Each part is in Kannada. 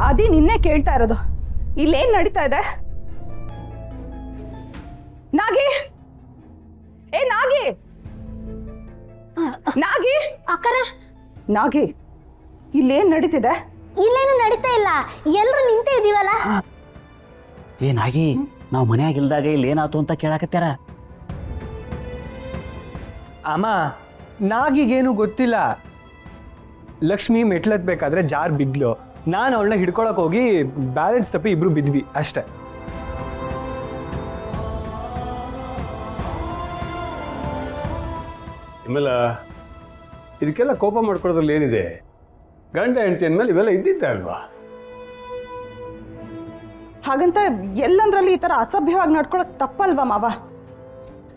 ಅದೇ ನಿನ್ನೆ ಕೇಳ್ತಾ ಇರೋದು, ಇಲ್ಲೇನ್ ನಡೀತಾ ಇದೆ? ನಾಗಿ, ಏ ನಾಗಿ, ನಾಗಿ ಅಕ್ಕರ, ನಾಗಿ, ಇಲ್ಲೇನ್ ನಡೀತಿದೆ? ಇಲ್ಲೇನು ನಡೀತಾ ಇಲ್ಲ, ಎಲ್ಲರೂ ನಿಂತೇ ಇದೀವಲ್ಲ. ಏನಾಗಿ ನಾವು ಮನೆಯಾಗಿಲ್ದಾಗ ಇಲ್ಲಿ ಏನಾಯ್ತು ಅಂತ ಕೇಳಾಕತ್ಯಾರ. ಅಮ್ಮ, ನಾಗೀಗೇನು ಗೊತ್ತಿಲ್ಲ. ಲಕ್ಷ್ಮಿ ಮೆಟ್ಲತ್ಬೇಕಾದ್ರೆ ಜಾರ್ ಬಿದ್ಲು. ನಾನು ಅವಳನ್ನ ಹಿಡ್ಕೊಳಕ್ ಹೋಗಿ ಬ್ಯಾಲೆನ್ಸ್ ತಪ್ಪಿ ಇಬ್ರು ಬಿದ್ವಿ ಅಷ್ಟೇ. ಆಮೇಲೆ ಇದಕ್ಕೆಲ್ಲ ಕೋಪ ಮಾಡ್ಕೊಳ್ಳೋದ್ರಲ್ಲಿ ಏನಿದೆ? ಗಂಡ ಹೆಂಡತಿ ಅಂದಮೇಲೆ ಇವೆಲ್ಲ ಇದ್ದಿದ್ದೆ ಅಲ್ವಾ? ಹಾಗಂತ ಎಲ್ಲಂದ್ರಲ್ಲಿ ಈ ತರ ಅಸಭ್ಯವಾಗಿ ನಡ್ಕೊಳಕ್ ತಪ್ಪಲ್ವಾ ಮಾವ?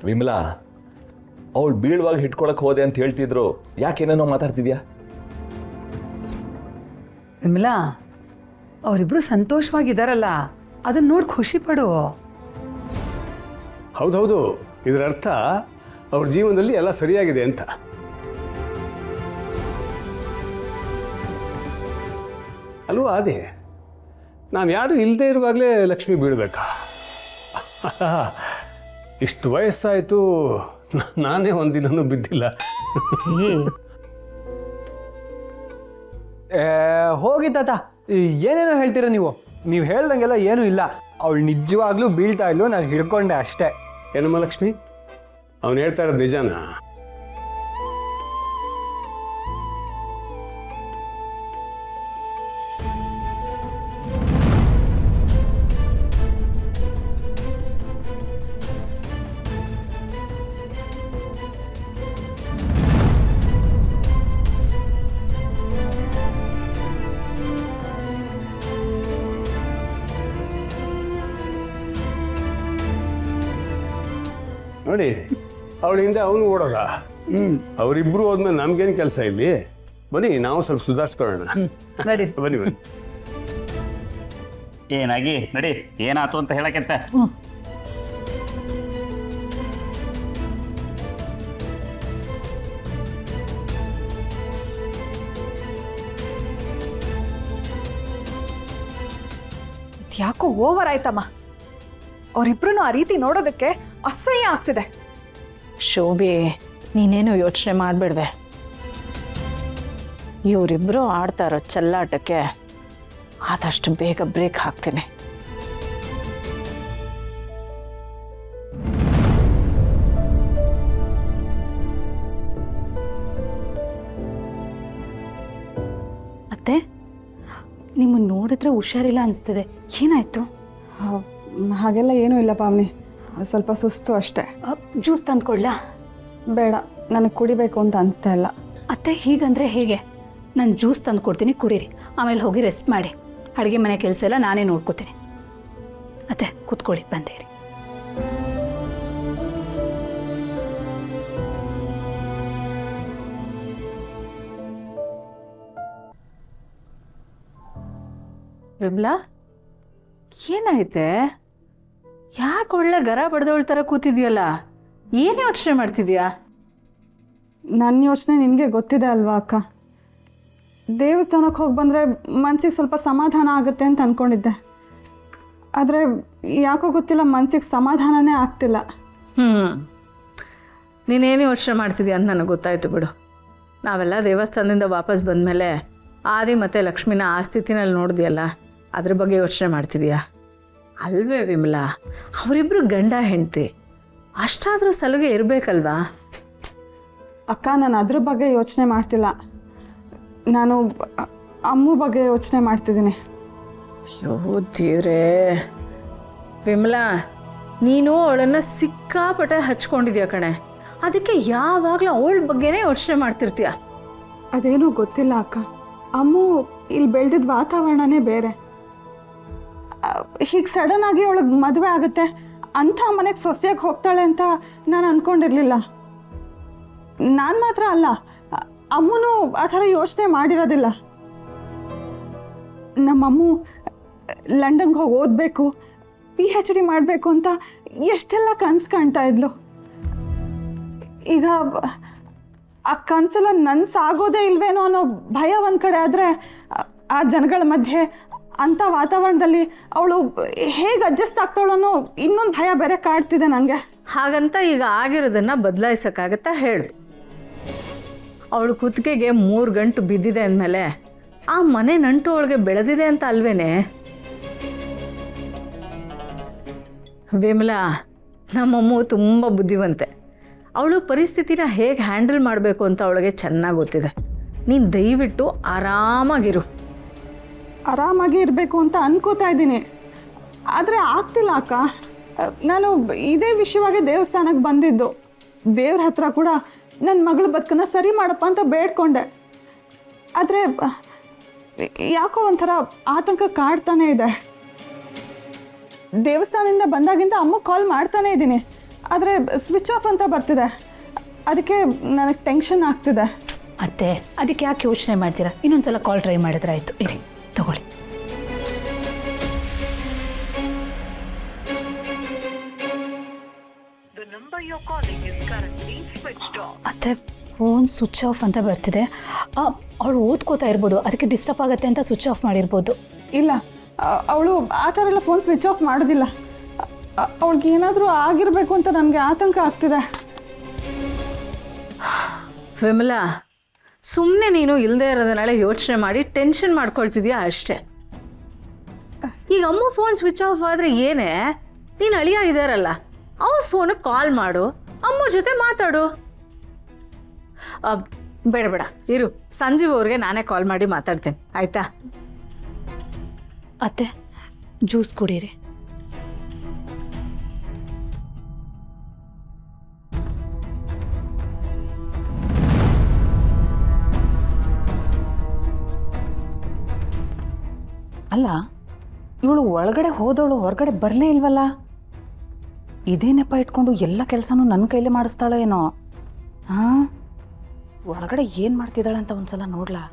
ವಿಮಲಾ, ಅವಳು ಬೀಳುವಾಗ ಹಿಡ್ಕೊಳಕ್ ಹೋದೆ ಅಂತ ಹೇಳ್ತಿದ್ರು, ಯಾಕೇನೇನೋ ಮಾತಾಡ್ತಿದ್ಯಾ? ವಿಮಲಾ, ಅವರಿಬ್ರು ಸಂತೋಷವಾಗಿದ್ದಾರಲ್ಲ, ಅದನ್ನ ನೋಡಿ ಖುಷಿ ಪಡು. ಹೌದೌದು, ಇದರ ಅರ್ಥ ಅವ್ರ ಜೀವನದಲ್ಲಿ ಎಲ್ಲ ಸರಿಯಾಗಿದೆ ಅಂತ. ಅಲ್ವಾ ಅದೇ, ನಾನು ಯಾರು ಇಲ್ಲದೆ ಇರುವಾಗಲೇ ಲಕ್ಷ್ಮಿ ಬೀಳ್ಬೇಕಾ? ಇಷ್ಟು ವಯಸ್ಸಾಯಿತು, ನಾನೇ ಒಂದಿನೂ ಬಿದ್ದಿಲ್ಲ. ಹೋಗಿ ತಾತ, ಏನೇನೋ ಹೇಳ್ತೀರ ನೀವು. ನೀವು ಹೇಳ್ದಂಗೆಲ್ಲ ಏನೂ ಇಲ್ಲ. ಅವಳು ನಿಜವಾಗ್ಲೂ ಬೀಳ್ತಾ ಇಲ್ವೋ, ನಾನು ಹಿಡ್ಕೊಂಡೆ ಅಷ್ಟೇ. ಏನಮ್ಮ ಲಕ್ಷ್ಮಿ, ಅವನು ಹೇಳ್ತಾ ಇರೋದು ನಿಜಾನ? ನೋಡಿ, ಅವಳಿಂದ ಅವನು ಓಡೋದ. ಅವರಿಬ್ರು ಹೋದ್ಮೇಲೆ ನಮ್ಗೇನು ಕೆಲಸ ಇಲ್ಲಿ? ಬನ್ನಿ, ನಾವು ಸ್ವಲ್ಪ ಸುಧಾರಿಸ್ಕೊಳ್ಳೋಣ. ನಡಿ. ಬನ್ನಿ ಬನ್ನಿ. ಏನಾಗಿ ನಡಿ, ಏನಾಯ್ತು ಅಂತ ಹೇಳಕತ್ತ. ಯಾಕೋ ಓವರ್ ಆಯ್ತಮ್ಮ. ಅವರಿಬ್ರು ಆ ರೀತಿ ನೋಡೋದಕ್ಕೆ ಅಸಹ್ಯ ಆಗ್ತಿದೆ. ಶೋಭೆ, ನೀನೇನು ಯೋಚನೆ ಮಾಡಬೇಡ್ವೆ. ಇವರಿಬ್ಬರು ಆಡ್ತಾ ಇರೋ ಚೆಲ್ಲಾಟಕ್ಕೆ ಆದಷ್ಟು ಬೇಗ ಬ್ರೇಕ್ ಹಾಕ್ತೀನಿ. ಅತ್ತೆ, ನಿಮ್ಮನ್ನು ನೋಡಿದ್ರೆ ಹುಷಾರಿಲ್ಲ ಅನಿಸ್ತಿದೆ, ಏನಾಯ್ತು? ಹಾಗೆಲ್ಲ ಏನೂ ಇಲ್ಲ ಪಾವನಿ, ಸ್ವಲ್ಪ ಸುಸ್ತು ಅಷ್ಟೇ. ಜ್ಯೂಸ್ ತಂದ್ಕೊಡ್ಲಾ? ಬೇಡ, ನನಗೆ ಕುಡಿಬೇಕು ಅಂತ ಅನಿಸ್ತಾ ಇಲ್ಲ. ಅತ್ತೆ, ಹೀಗಂದ್ರೆ ಹೇಗೆ? ನಾನು ಜ್ಯೂಸ್ ತಂದು ಕೊಡ್ತೀನಿ, ಕುಡೀರಿ. ಆಮೇಲೆ ಹೋಗಿ ರೆಸ್ಟ್ ಮಾಡಿ. ಅಡುಗೆ ಮನೆ ಕೆಲಸ ಎಲ್ಲ ನಾನೇ ನೋಡ್ಕೋತೀನಿ. ಅತ್ತೆ, ಕೂತ್ಕೊಳ್ಳಿ, ಬಂದೇರಿ. ವಿಮಲಾ, ಏನಾಯ್ತೆ? ಯಾಕೆ ಒಳ್ಳೆ ಗರ ಬಡ್ದೋಳ್ ಥರ ಕೂತಿದ್ಯಲ್ಲ? ಏನು ಯೋಚನೆ ಮಾಡ್ತಿದ್ಯಾ? ನನ್ನ ಯೋಚನೆ ನಿನಗೆ ಗೊತ್ತಿದೆ ಅಲ್ವಾ ಅಕ್ಕ? ದೇವಸ್ಥಾನಕ್ಕೆ ಹೋಗಿ ಬಂದರೆ ಮನಸ್ಸಿಗೆ ಸ್ವಲ್ಪ ಸಮಾಧಾನ ಆಗುತ್ತೆ ಅಂತ ಅಂದ್ಕೊಂಡಿದ್ದೆ. ಆದರೆ ಯಾಕೋ ಗೊತ್ತಿಲ್ಲ, ಮನಸ್ಸಿಗೆ ಸಮಾಧಾನನೇ ಆಗ್ತಿಲ್ಲ. ನೀನೇನು ಯೋಚನೆ ಮಾಡ್ತಿದ್ಯಾ ಅಂತ ನನಗೆ ಗೊತ್ತಾಯ್ತು ಬಿಡು. ನಾವೆಲ್ಲ ದೇವಸ್ಥಾನದಿಂದ ವಾಪಸ್ ಬಂದಮೇಲೆ ಆದಿ ಮತ್ತು ಲಕ್ಷ್ಮಿನ ಆ ಸ್ಥಿತಿನಲ್ಲಿ ನೋಡಿದ್ಯಲ್ಲ, ಅದ್ರ ಬಗ್ಗೆ ಯೋಚನೆ ಮಾಡ್ತಿದ್ಯಾ? ಅಲ್ವೇ ವಿಮಲಾ, ಅವರಿಬ್ಬರು ಗಂಡ ಹೆಂಡತಿ, ಅಷ್ಟಾದರೂ ಸಲುಗೆ ಇರಬೇಕಲ್ವಾ? ಅಕ್ಕ, ನಾನು ಅದ್ರ ಬಗ್ಗೆ ಯೋಚನೆ ಮಾಡ್ತಿಲ್ಲ. ನಾನು ಅಮ್ಮು ಬಗ್ಗೆ ಯೋಚನೆ ಮಾಡ್ತಿದ್ದೀನಿ. ಅಯ್ಯೋ ದೇವ್ರೇ ವಿಮಲಾ, ನೀನು ಅವಳನ್ನು ಸಿಕ್ಕಾಪಟ್ಟೆ ಹಚ್ಕೊಂಡಿದ್ಯಾ ಕಣೆ. ಅದಕ್ಕೆ ಯಾವಾಗಲೂ ಅವಳ ಬಗ್ಗೆನೇ ಯೋಚನೆ ಮಾಡ್ತಿರ್ತೀಯ. ಅದೇನೂ ಗೊತ್ತಿಲ್ಲ ಅಕ್ಕ, ಅಮ್ಮು ಇಲ್ಲಿ ಬೆಳೆದಿದ್ದ ವಾತಾವರಣನೇ ಬೇರೆ. ಹೀಗೆ ಸಡನ್ ಆಗಿ ಅವಳಿಗೆ ಮದುವೆ ಆಗುತ್ತೆ, ಅಂಥ ಮನೆಗೆ ಸೊಸೆಯಾಗಿ ಹೋಗ್ತಾಳೆ ಅಂತ ನಾನು ಅಂದ್ಕೊಂಡಿರಲಿಲ್ಲ. ನಾನು ಮಾತ್ರ ಅಲ್ಲ, ಅಮ್ಮನೂ ಆ ಥರ ಯೋಚನೆ ಮಾಡಿರೋದಿಲ್ಲ. ನಮ್ಮಮ್ಮು ಲಂಡನ್ಗೆ ಹೋಗಿ ಓದಬೇಕು, PhD ಮಾಡಬೇಕು ಅಂತ ಎಷ್ಟೆಲ್ಲ ಕನಸು ಕಾಣ್ತಾ ಇದ್ಲು. ಈಗ ಆ ಕನಸೆಲ್ಲ ನನ್ಸಾಗೋದೇ ಇಲ್ವೇನೋ ಅನ್ನೋ ಭಯ ಒಂದು ಕಡೆ ಆದರೆ, ಆ ಜನಗಳ ಮಧ್ಯೆ ಅಂಥ ವಾತಾವರಣದಲ್ಲಿ ಅವಳು ಹೇಗೆ ಅಡ್ಜಸ್ಟ್ ಆಗ್ತಾಳೋ ಅನ್ನೋ ಇನ್ನೊಂದು ಭಯ ಬೇರೆ ಕಾಡ್ತಿದೆ ನನಗೆ. ಹಾಗಂತ ಈಗ ಆಗಿರೋದನ್ನು ಬದಲಾಯಿಸೋಕ್ಕಾಗತ್ತಾ ಹೇಳು. ಅವಳು ಕುತ್ತಿಗೆಗೆ 3 ಗಂಟು ಬಿದ್ದಿದೆ ಅಂದಮೇಲೆ ಆ ಮನೆ ನಂಟು ಅವಳಿಗೆ ಬೆಳೆದಿದೆ ಅಂತ ಅಲ್ವೇನೆ? ವಿಮಲಾ, ನಮ್ಮಮ್ಮ ತುಂಬ ಬುದ್ಧಿವಂತೆ. ಅವಳು ಪರಿಸ್ಥಿತಿನ ಹೇಗೆ ಹ್ಯಾಂಡಲ್ ಮಾಡಬೇಕು ಅಂತ ಅವಳಿಗೆ ಚೆನ್ನಾಗಿ ಗೊತ್ತಿದೆ. ನೀನು ದಯವಿಟ್ಟು ಆರಾಮಾಗಿರು. ಆರಾಮಾಗಿ ಇರಬೇಕು ಅಂತ ಅನ್ಕೋತಾ ಇದ್ದೀನಿ, ಆದರೆ ಆಗ್ತಿಲ್ಲ ಅಕ್ಕ. ನಾನು ಇದೇ ವಿಷಯವಾಗಿ ದೇವಸ್ಥಾನಕ್ಕೆ ಬಂದಿದ್ದು. ದೇವ್ರ ಹತ್ರ ಕೂಡ ನನ್ನ ಮಗಳ ಬದುಕನ್ನು ಸರಿ ಮಾಡಪ್ಪ ಅಂತ ಬೇಡ್ಕೊಂಡೆ. ಆದರೆ ಯಾಕೋ ಒಂಥರ ಆತಂಕ ಕಾಡ್ತಾನೆ ಇದೆ. ದೇವಸ್ಥಾನದಿಂದ ಬಂದಾಗಿಂದ ಅಮ್ಮ ಕಾಲ್ ಮಾಡ್ತಾನೆ ಇದ್ದೀನಿ, ಆದರೆ ಸ್ವಿಚ್ ಆಫ್ ಅಂತ ಬರ್ತಿದೆ. ಅದಕ್ಕೆ ನನಗೆ ಟೆನ್ಷನ್ ಆಗ್ತಿದೆ. ಅತ್ತೆ, ಅದಕ್ಕೆ ಯಾಕೆ ಯೋಚನೆ ಮಾಡ್ತೀರಾ? ಇನ್ನೊಂದ್ಸಲ ಕಾಲ್ ಟ್ರೈ ಮಾಡಿದ್ರೆ ಆಯಿತು. ಇರಿ, ತಗೊಳ್ಳಿ. ಅತ್ತೆ, ಫೋನ್ ಸ್ವಿಚ್ ಆಫ್ ಅಂತ ಬರ್ತಿದೆ. ಅವಳು ಓದ್ಕೋತಾ ಇರ್ಬೋದು, ಅದಕ್ಕೆ ಡಿಸ್ಟರ್ಬ್ ಆಗುತ್ತೆ ಅಂತ ಸ್ವಿಚ್ ಆಫ್ ಮಾಡಿರ್ಬೋದು. ಇಲ್ಲ, ಅವಳು ಆ ಥರ ಎಲ್ಲ ಫೋನ್ ಸ್ವಿಚ್ ಆಫ್ ಮಾಡೋದಿಲ್ಲ. ಅವಳಿಗೆ ಏನಾದರೂ ಆಗಿರಬೇಕು ಅಂತ ನನಗೆ ಆತಂಕ ಆಗ್ತಿದೆ. ವಿಮಲಾ, ಸುಮ್ಮನೆ ನೀನು ಇಲ್ಲದೆ ಇರೋದನ್ನೆಲ್ಲ ಯೋಚನೆ ಮಾಡಿ ಟೆನ್ಷನ್ ಮಾಡ್ಕೊಳ್ತಿದ್ಯಾ ಅಷ್ಟೇ. ಈಗ ಅಮ್ಮ ಫೋನ್ ಸ್ವಿಚ್ ಆಫ್ ಆದರೆ ಏನೇ, ನೀನು ಅಳಿಯ ಇದ್ದಾರಲ್ಲ, ಅವ್ರ ಫೋನಿಗೆ ಕಾಲ್ ಮಾಡು, ಅಮ್ಮ ಜೊತೆ ಮಾತಾಡು. ಬೇಡ ಬೇಡ ಇರು, ಸಂಜೀವ್ ಅವ್ರಿಗೆ ನಾನೇ ಕಾಲ್ ಮಾಡಿ ಮಾತಾಡ್ತೇನೆ, ಆಯಿತಾ? ಅತ್ತೆ, ಜ್ಯೂಸ್ ಕುಡೀರಿ. ಅಲ್ಲ, ಇವಳು ಒಳಗಡೆ ಹೋದವಳು ಹೊರಗಡೆ ಬರಲೇ ಇಲ್ವಲ್ಲ. ಇದೇ ನೆಪ ಇಟ್ಕೊಂಡು ಎಲ್ಲ ಕೆಲಸನೂ ನನ್ನ ಕೈಲೇ ಮಾಡಿಸ್ತಾಳೆ ಏನೋ. ಹಾಂ, ಒಳಗಡೆ ಏನು ಮಾಡ್ತಿದ್ದಾಳೆ ಅಂತ ಒಂದ್ಸಲ ನೋಡ್ಲಾ.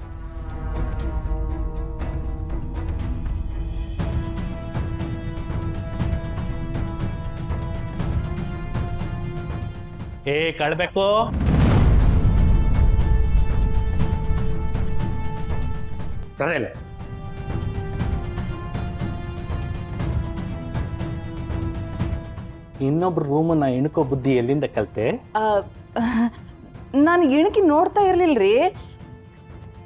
ಕಳ್ಬೇಕು ತರೇಲೆ ಇನ್ನೊಬ್ರು ರೂಮನ್ನ ಇಣ್ಕೋ ಬುದ್ಧಿ ಎಲ್ಲಿಂದ ಕಲ್ತೆ? ನಾನು ಇಣಕಿ ನೋಡ್ತಾ ಇರಲಿಲ್ಲರಿ.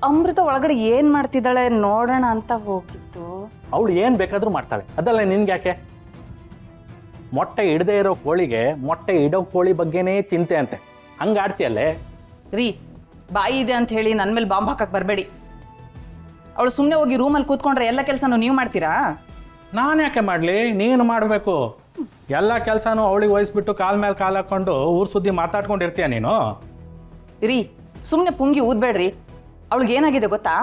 ಅಮೃತ ಒಳಗಡೆ ಏನು ಮಾಡ್ತಿದ್ದಾಳೆ ನೋಡೋಣ ಅಂತ ಹೋಗಿತ್ತು. ಅವಳು ಏನು ಬೇಕಾದರೂ ಮಾಡ್ತಾಳೆ, ಅದಲ್ಲ ನಿನ್ಗೆ ಯಾಕೆ? ಮೊಟ್ಟೆ ಇಡದೇ ಇರೋ ಕೋಳಿಗೆ ಮೊಟ್ಟೆ ಇಡೋ ಕೋಳಿ ಬಗ್ಗೆನೇ ಚಿಂತೆ ಅಂತೆ, ಹಂಗೆ ಆಡ್ತೀಯಲ್ಲೇ. ರೀ, ಬಾಯಿ ಇದೆ ಅಂತ ಹೇಳಿ ನನ್ನ ಮೇಲೆ ಬಾಂಬ್ ಹಾಕಕ್ಕೆ ಬರಬೇಡಿ. ಅವಳು ಸುಮ್ಮನೆ ಹೋಗಿ ರೂಮಲ್ಲಿ ಕೂತ್ಕೊಂಡ್ರೆ ಎಲ್ಲ ಕೆಲಸನೂ ನೀವು ಮಾಡ್ತೀರಾ? ನಾನು ಯಾಕೆ ಮಾಡಲಿ? ನೀನು ಮಾಡಬೇಕು. ಎಲ್ಲ ಕೆಲಸನೂ ಅವಳಿಗೆ ವಹಿಸ್ಬಿಟ್ಟು ಕಾಲ ಮೇಲೆ ಕಾಲು ಹಾಕ್ಕೊಂಡು ಊರು ಸುದ್ದಿ ಮಾತಾಡ್ಕೊಂಡಿರ್ತೀಯ ನೀನು. ರೀ, ಸುಮ್ಮನೆ ಪುಂಗಿ ಊದ್ಬೇಡ್ರಿ. ಅವಳಿಗೆ ಏನಾಗಿದೆ ಗೊತ್ತಾ?